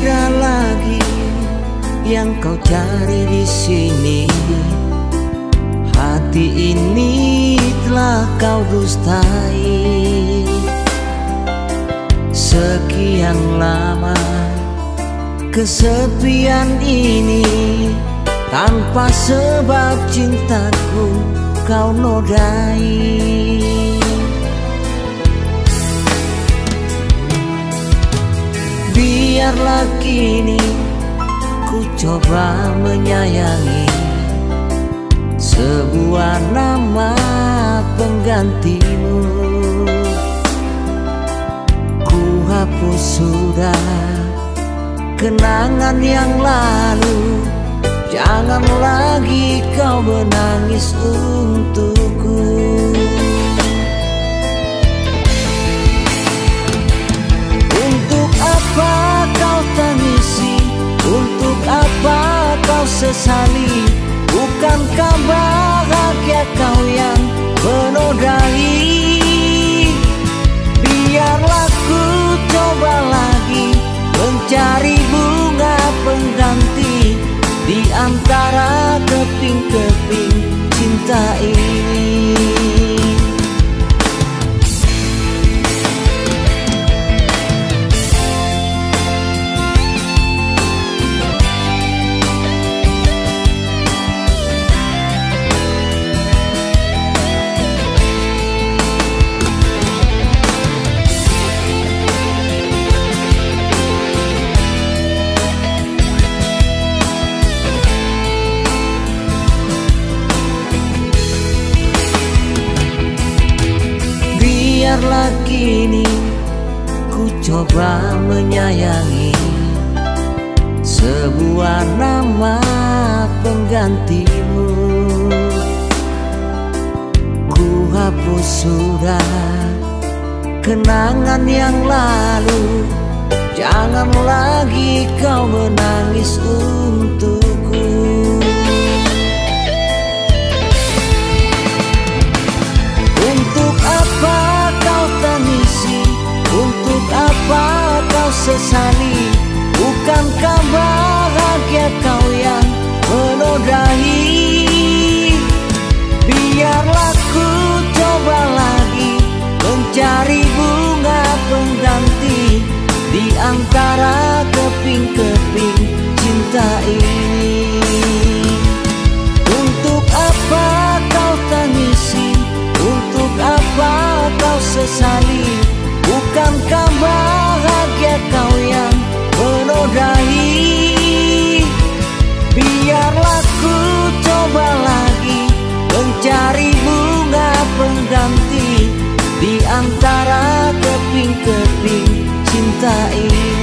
ada lagi yang kau cari di sini. Hati ini telah kau dustai. Sekian lama kesepian ini, tanpa sebab cintaku kau nodai. Biarlah kini ku coba menyayangi sebuah nama penggantimu. Ku hapus sudah kenangan yang lalu. Jangan lagi kau menangis untukku. Untuk apa kau tangisi? Untuk apa kau sesali? Bukankah bahagia kau yang menodai? Biarlah ku coba lagi mencari bunga pengganti di antara keping-keping cinta ini. Biarlah kini ku coba menyayangi sebuah nama penggantimu. Ku hapus sudah kenangan yang lalu. Jangan lagi kau menangis untukku. Untuk apa kau tangisi? Untuk apa kau sesali? Bukankah bahagia kau yang menodai? Biarlah ku coba lagi mencari bunga pengganti di antara keping-keping cinta ini. Untuk apa kau tangisi? Untuk apa kau sesali? Bukankah bahagia kau yang menodai? Biarlah ku coba lagi mencari bunga pengganti di antara keping-keping cinta ini.